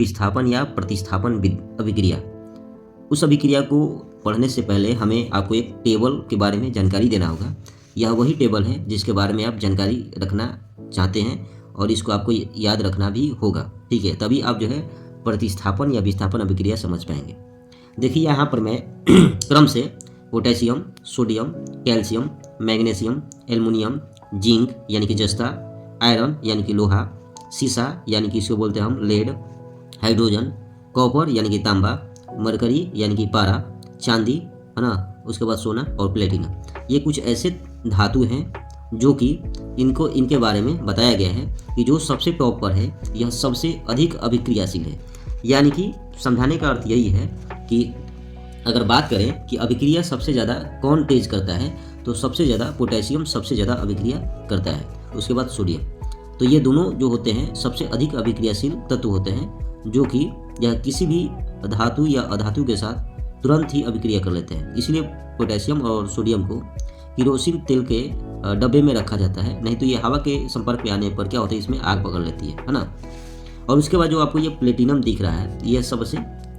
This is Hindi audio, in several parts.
विस्थापन या प्रतिस्थापन अभिक्रिया। उस अभिक्रिया को पढ़ने से पहले हमें आपको एक टेबल के बारे में जानकारी देना होगा। यह वही टेबल है जिसके बारे में आप जानकारी रखना चाहते हैं और इसको आपको याद रखना भी होगा, ठीक है। तभी आप जो है प्रतिस्थापन या विस्थापन अभिक्रिया समझ पाएंगे। देखिए यहाँ पर मैं क्रम से potassium, sodium, calcium, magnesium, aluminium, zinc यानी कि जस्ता, आयरन यानी कि लोहा, सीसा यानी कि इसको बोलते हैं हम लेड, हाइड्रोजन, कॉपर यानी कि तांबा, मरकरी यानी कि पारा, चांदी है ना, उसके बाद सोना और प्लेटिनम। ये कुछ ऐसे धातु हैं जो कि इनके बारे में बताया गया है कि जो सबसे टॉप पर है यह सबसे अधिक अभिक्रियाशील है। यानी कि समझाने का अर्थ यही है कि अगर बात करें कि अभिक्रिया सबसे ज़्यादा कौन तेज करता है, तो सबसे ज़्यादा पोटेशियम सबसे ज़्यादा अभिक्रिया करता है, उसके बाद सोडियम। तो ये दोनों जो होते हैं सबसे अधिक अभिक्रियाशील तत्व होते हैं, जो कि यह किसी भी धातु या अधातु के साथ तुरंत ही अभिक्रिया कर लेते हैं। इसलिए पोटेशियम और सोडियम को किरोसिन तेल के डब्बे में रखा जाता है, नहीं तो ये हवा के संपर्क में आने पर क्या होता है, इसमें आग पकड़ लेती है ना। और उसके बाद जो आपको ये प्लेटिनम दिख रहा है, यह सबसे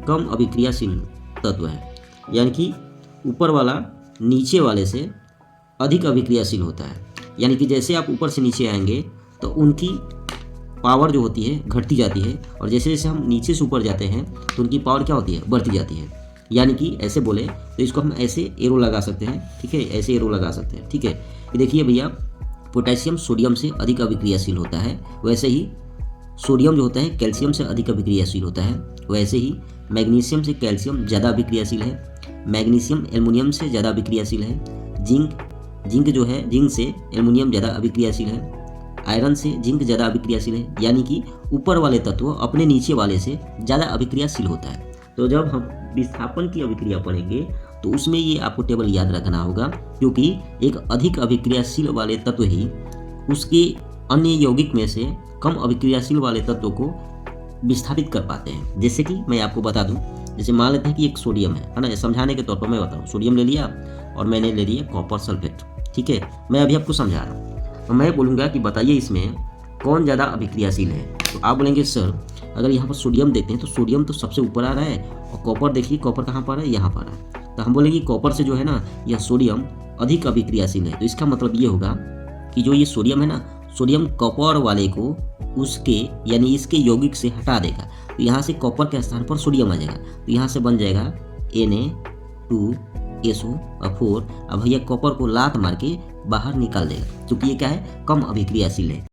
कम अभिक्रियाशील तत्व है। यानी कि ऊपर वाला नीचे वाले से अधिक अभिक्रियाशील होता है। यानी कि जैसे आप ऊपर से नीचे आएंगे तो उनकी पावर जो होती है घटती जाती है, और जैसे जैसे हम नीचे से ऊपर जाते हैं तो उनकी पावर क्या होती है, बढ़ती जाती है। यानी कि ऐसे बोले तो इसको हम ऐसे एरो लगा सकते हैं, ठीक है, ऐसे एरो लगा सकते हैं, ठीक है। ये देखिए भैया, पोटेशियम सोडियम से अधिक अभिक्रियाशील होता है, वैसे ही सोडियम जो होता है कैल्शियम से अधिक अभिक्रियाशील होता है, वैसे ही मैग्नीशियम से कैल्शियम ज़्यादा अभिक्रियाशील है, मैग्नीशियम एल्युमिनियम से ज़्यादा अभिक्रियाशील है, जिंक जो है जिंक से एल्युमिनियम ज़्यादा अभिक्रियाशील है, आयरन से जिंक ज़्यादा अभिक्रियाशील है। यानी कि ऊपर वाले तत्व अपने नीचे वाले से ज़्यादा अभिक्रियाशील होता है। तो जब हम विस्थापन की अभिक्रिया पढ़ेंगे तो उसमें ये आपको टेबल याद रखना होगा, क्योंकि एक अधिक अभिक्रियाशील वाले तत्व ही उसके अन्य यौगिक में से कम अभिक्रियाशील वाले तत्व को विस्थापित कर पाते हैं। जैसे कि मैं आपको बता दूं, जैसे मान लेते हैं कि एक सोडियम है ना, समझाने के तौर पर मैं बताऊँ, सोडियम ले लिया और मैंने ले लिया कॉपर सल्फेट, ठीक है। मैं अभी आपको समझा रहा हूँ, तो मैं बोलूँगा कि बताइए इसमें कौन ज़्यादा अभिक्रियाशील है। तो आप बोलेंगे सर अगर यहाँ पर सोडियम देखते हैं तो सोडियम तो सबसे ऊपर आ रहा है, और कॉपर देखिए, कॉपर कहाँ पर है, यहाँ पर है। तो हम बोलेंगे कॉपर से जो है ना यह सोडियम अधिक अभिक्रियाशील है। तो इसका मतलब ये होगा कि जो ये सोडियम है ना, सोडियम कॉपर वाले को उसके यानी इसके यौगिक से हटा देगा। तो यहाँ से कॉपर के स्थान पर सोडियम आ जाएगा, तो यहाँ से बन जाएगा Na2SO4। अब भैया कॉपर को लात मार के बाहर निकाल देगा, क्योंकि ये क्या है, कम अभिक्रियाशील है।